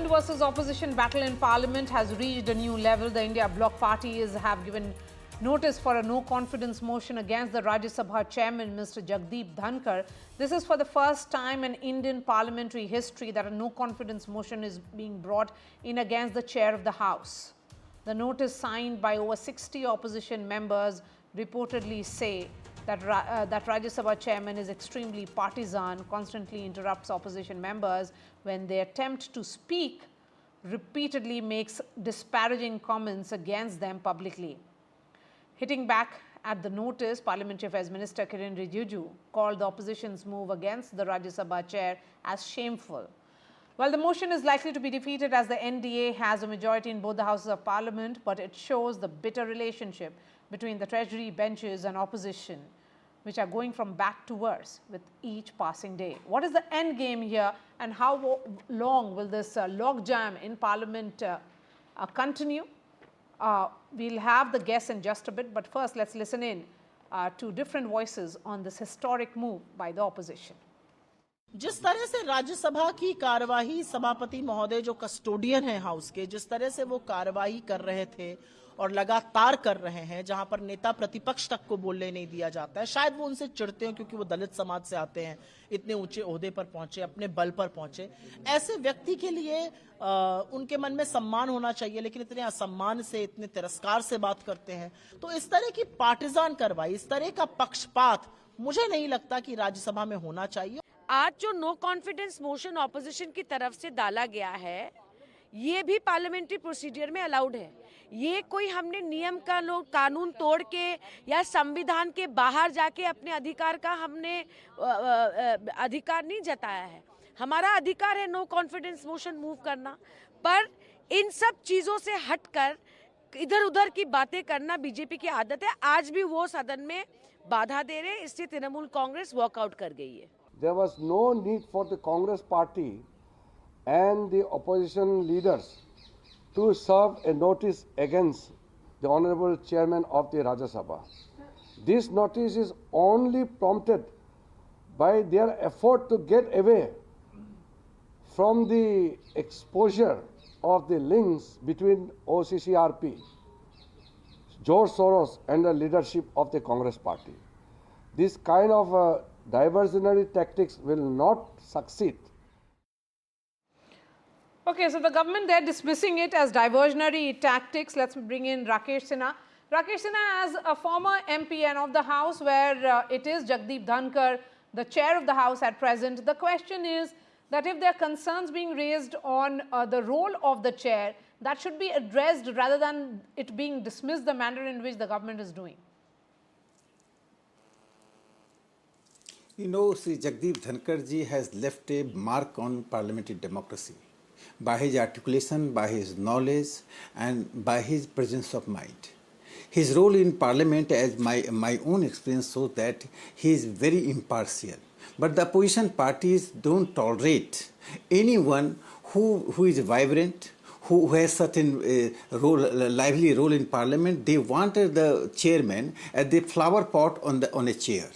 versus opposition battle in Parliament has reached a new level. The India Bloc parties have given notice for a no-confidence motion against the Rajya Sabha chairman, Mr. Jagdeep Dhankhar. This is for the first time in Indian parliamentary history that a no-confidence motion is being brought in against the chair of the House. The notice, signed by over 60 opposition members, reportedly say that Rajya Sabha chairman is extremely partisan, constantly interrupts opposition members when they attempt to speak, repeatedly makes disparaging comments against them publicly. Hitting back at the notice, Parliamentary Affairs Minister Kiren Rijiju called the opposition's move against the Rajya Sabha chair as shameful. While the motion is likely to be defeated as the NDA has a majority in both the Houses of Parliament, but it shows the bitter relationship between the treasury benches and opposition, which are going from bad to worse with each passing day. What is the end game here, and how long will this logjam in Parliament continue? We'll have the guests in just a bit, but first let's listen in to different voices on this historic move by the opposition. जिस तरह से राज्यसभा की कार्यवाही सभापति महोदय जो custodian हैं house के, जिस तरह से वो कार्यवाही कर रहे थे और लगातार कर रहे हैं, जहां पर नेता प्रतिपक्ष तक को बोलने नहीं दिया जाता है, शायद वो उनसे चिढ़ते हैं क्योंकि वो दलित समाज से आते हैं, इतने ऊंचे ओहदे पर पहुंचे, अपने बल पर पहुंचे। ऐसे व्यक्ति के लिए उनके मन में सम्मान होना चाहिए, लेकिन इतने असम्मान से, इतने तिरस्कार से बात करते हैं। तो इस तरह की पार्टिजान कार्रवाई, इस तरह का पक्षपात मुझे नहीं लगता कि राज्यसभा में होना चाहिए। आज जो नो कॉन्फिडेंस मोशन ऑपोजिशन की तरफ से डाला गया है, ये भी पार्लियामेंट्री प्रोसीजर में अलाउड है। ये कोई हमने नियम का कानून तोड़ के या संविधान के बाहर जाके अपने अधिकार का हमने अधिकार नहीं जताया है। हमारा अधिकार है नो कॉन्फिडेंस मोशन मूव करना, पर इन सब चीजों से हटकर इधर उधर की बातें करना बीजेपी की आदत है। आज भी वो सदन में बाधा दे रहे हैं, इसलिए तृणमूल कांग्रेस वॉकआउट कर गई है। There was no need for the Congress party and the opposition leaders to serve a notice against the Honorable Chairman of the Rajya Sabha. This notice is only prompted by their effort to get away from the exposure of the links between OCCRP, George Soros and the leadership of the Congress party. This kind of diversionary tactics will not succeed. Okay, so the government, they're dismissing it as diversionary tactics. Let's bring in Rakesh Sinha. Rakesh Sinha, as a former MP and of the House where it is Jagdeep Dhankhar, the chair of the House at present, the question is that if there are concerns being raised on the role of the chair, that should be addressed rather than it being dismissed the manner in which the government is doing. You know, Sri Jagdeep Dhankhar ji has left a mark on parliamentary democracy by his articulation, by his knowledge and by his presence of mind. His role in parliament, as my own experience shows, that he is very impartial. But the opposition parties don't tolerate anyone who is vibrant, who has certain lively role in parliament. They wanted the chairman at the flower pot on a chair.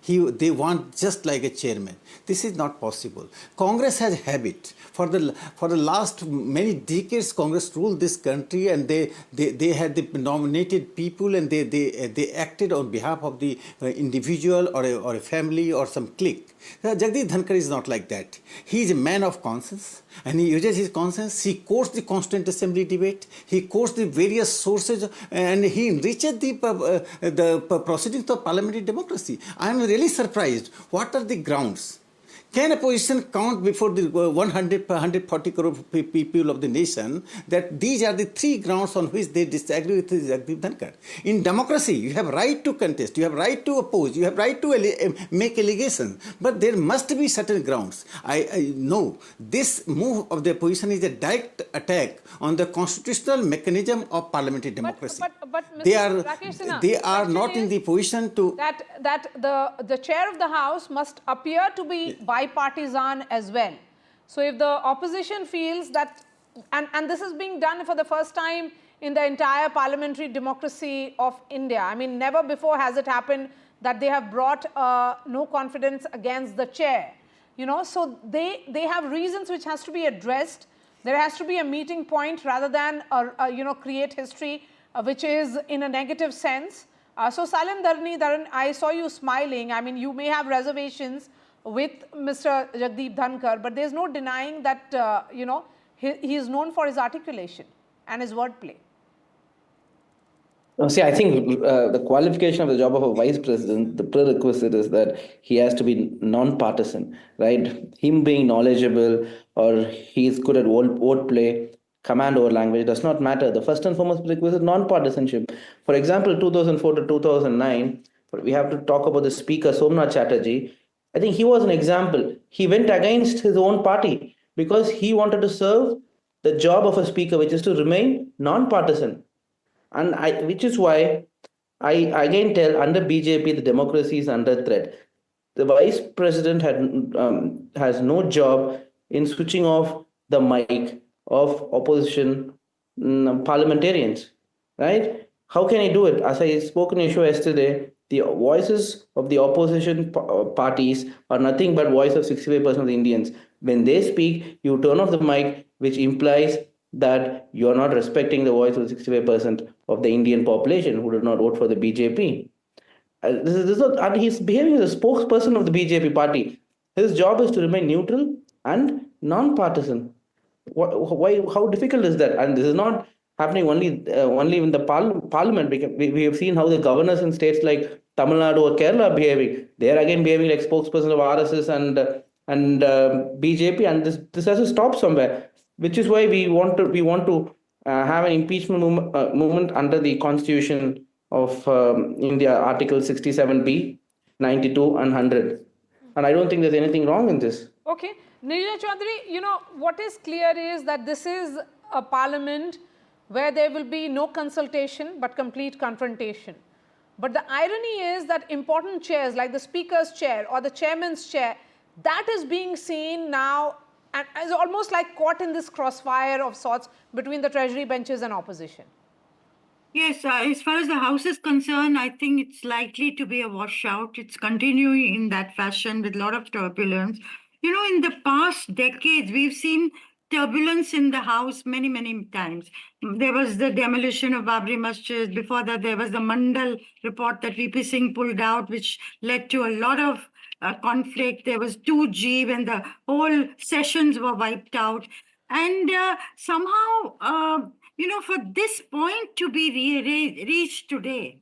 They want just like a chairman. This is not possible. Congress has habit. For the last many decades, Congress ruled this country, and they had the nominated people, and they acted on behalf of the individual or a family or some clique. Jagdeep Dhankhar is not like that. He is a man of conscience, and he uses his conscience. He quotes the Constituent Assembly debate. He quotes the various sources, and he enriches the proceedings of parliamentary democracy. I am really surprised. What are the grounds? Can opposition count before the 140 crore people of the nation that these are the three grounds on which they disagree with Jagdeep Dhankhar? In democracy, you have right to contest, you have right to oppose, you have right to make allegations, but there must be certain grounds. I know this move of the opposition is a direct attack on the constitutional mechanism of parliamentary democracy. But they are not in the position to... That the chair of the House must appear to be bipartisan as well. So if the opposition feels that, and this is being done for the first time in the entire parliamentary democracy of India. I mean, never before has it happened that they have brought no confidence against the chair. You know, so they have reasons which has to be addressed There has to be a meeting point rather than create history which is in a negative sense. So Salim Dharan, I saw you smiling. I mean, you may have reservations with Mr. Jagdeep Dhankhar, but there's no denying that he is known for his articulation and his wordplay. See, I think the qualification of the job of a vice president, the prerequisite is that he has to be non-partisan, right? Him being knowledgeable or he's good at wordplay, command over language does not matter. The first and foremost prerequisite, non-partisanship. For example, 2004 to 2009, we have to talk about the speaker, Somnath Chatterjee. I think he was an example. He went against his own party because he wanted to serve the job of a speaker, which is to remain non-partisan. And which is why I again tell, under BJP, the democracy is under threat. The vice president has no job in switching off the mic of opposition parliamentarians, right? How can he do it? As I spoke in a show yesterday, the voices of the opposition parties are nothing but voice of 65% of the Indians. When they speak, you turn off the mic, which implies that you are not respecting the voice of 65% of the Indian population who did not vote for the BJP. This is not, and he's behaving as a spokesperson of the BJP party. His job is to remain neutral and non-partisan. Why? How difficult is that? And this is not happening only in the parliament. We have seen how the governors in states like Tamil Nadu or Kerala are behaving. They are again behaving like spokesperson of RSS and BJP, and this has to stop somewhere. Which is why we want to have an impeachment movement under the Constitution of India, Article 67B, 92 and 100. And I don't think there's anything wrong in this. Okay. Nirija Chaudhary, what is clear is that this is a parliament where there will be no consultation but complete confrontation. But the irony is that important chairs like the Speaker's chair or the Chairman's chair, that is being seen now and is almost like caught in this crossfire of sorts between the treasury benches and opposition. Yes, as far as the House is concerned, I think it's likely to be a washout. It's continuing in that fashion with a lot of turbulence. In the past decades, we've seen turbulence in the House many, many times. There was the demolition of Babri Masjid. Before that, there was the Mandal report that VP Singh pulled out, which led to a lot of conflict. There was 2G when the whole sessions were wiped out. And somehow, for this point to be reached today,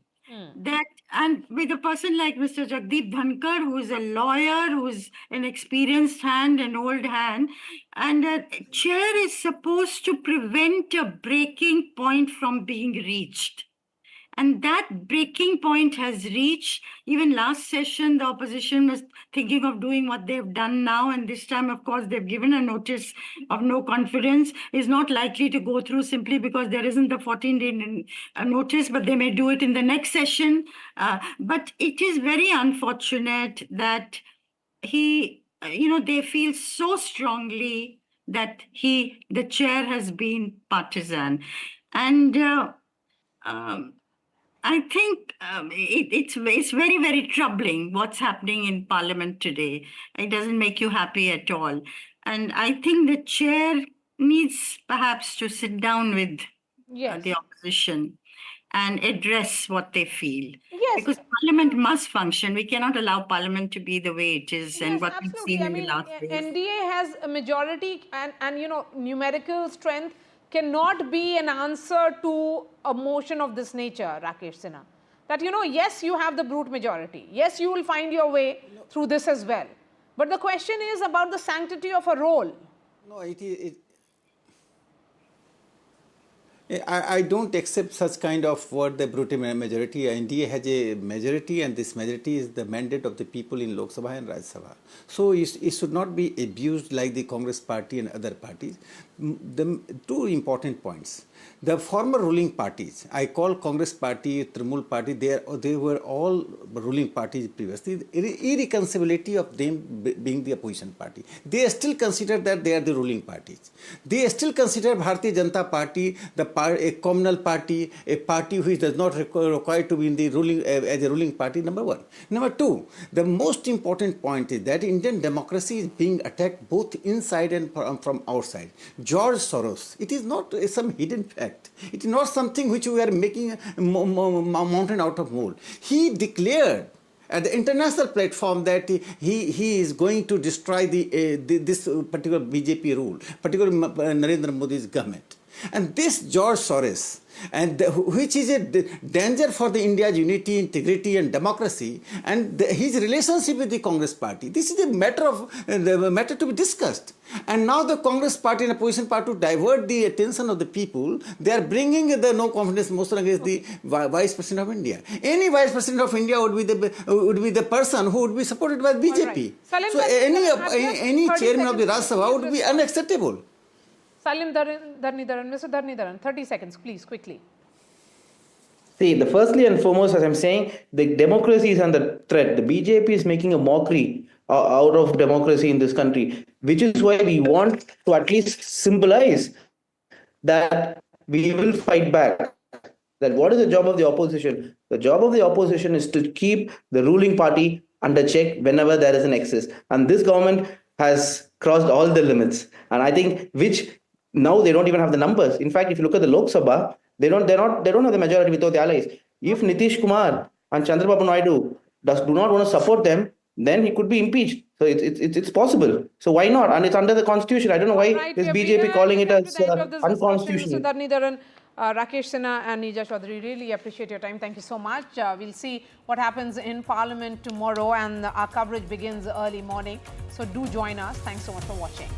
and with a person like Mr. Jagdeep Dhankhar, who is a lawyer, who is an experienced hand, an old hand, and a chair is supposed to prevent a breaking point from being reached. And that breaking point has reached. Even last session, the opposition was thinking of doing what they've done now. And this time, of course, they've given a notice of no confidence. Is not likely to go through simply because there isn't the 14-day notice, but they may do it in the next session. But it is very unfortunate that they feel so strongly that the chair has been partisan. And I think it's very, very troubling what's happening in Parliament today. It doesn't make you happy at all. And I think the chair needs perhaps to sit down with the opposition and address what they feel. Yes. Because Parliament must function. We cannot allow Parliament to be the way it is and what we've seen in the last days. NDA has a majority and numerical strength cannot be an answer to a motion of this nature, Rakesh Sinha. That, yes, you have the brute majority. Yes, you will find your way through this as well. But the question is about the sanctity of a role. No, I don't accept such kind of word, the brute majority. NDA has a majority, and this majority is the mandate of the people in Lok Sabha and Rajya Sabha. So it should not be abused like the Congress party and other parties. The two important points. The former ruling parties, I call Congress party, Trinamool party, they were all ruling parties previously. Irreconcilability of them being the opposition party. They still consider that they are the ruling parties. They still consider Bharatiya Janata Party a communal party, a party which does not require to be in the ruling as a ruling party. Number one. Number two, the most important point is that Indian democracy is being attacked both inside and from outside. George Soros. It is not some hidden fact. It is not something which we are making a mountain out of mole. He declared at the international platform that he is going to destroy this particular BJP rule, particularly Narendra Modi's government. And this George Soros, and which is a danger for the India's unity, integrity, and democracy, and his relationship with the Congress Party. This is a matter to be discussed. And now the Congress Party in a position to divert the attention of the people, they are bringing the no confidence motion against the Vice President of India. Any Vice President of India would be the person who would be supported by BJP. Right. So any chairman of the Rajya Sabha would be unacceptable. Salim Dharnidharan, Mr. Dharnidharan, 30 seconds, please, quickly. See, the firstly and foremost, as I'm saying, the democracy is under threat. The BJP is making a mockery out of democracy in this country, which is why we want to at least symbolize that we will fight back. That what is the job of the opposition? The job of the opposition is to keep the ruling party under check whenever there is an excess. And this government has crossed all the limits. And I think now they don't even have the numbers. In fact, if you look at the Lok Sabha, they don't have the majority without the allies. If Nitish Kumar and Chandrababu Naidu do not want to support them, then he could be impeached. So it's possible. So why not? And it's under the constitution. I don't know why is BJP calling it as unconstitutional. Mr. Dharnidharan, Rakesh Sinha and Neeja Chaudhary, really appreciate your time. Thank you so much. We'll see what happens in Parliament tomorrow, and our coverage begins early morning. So do join us. Thanks so much for watching.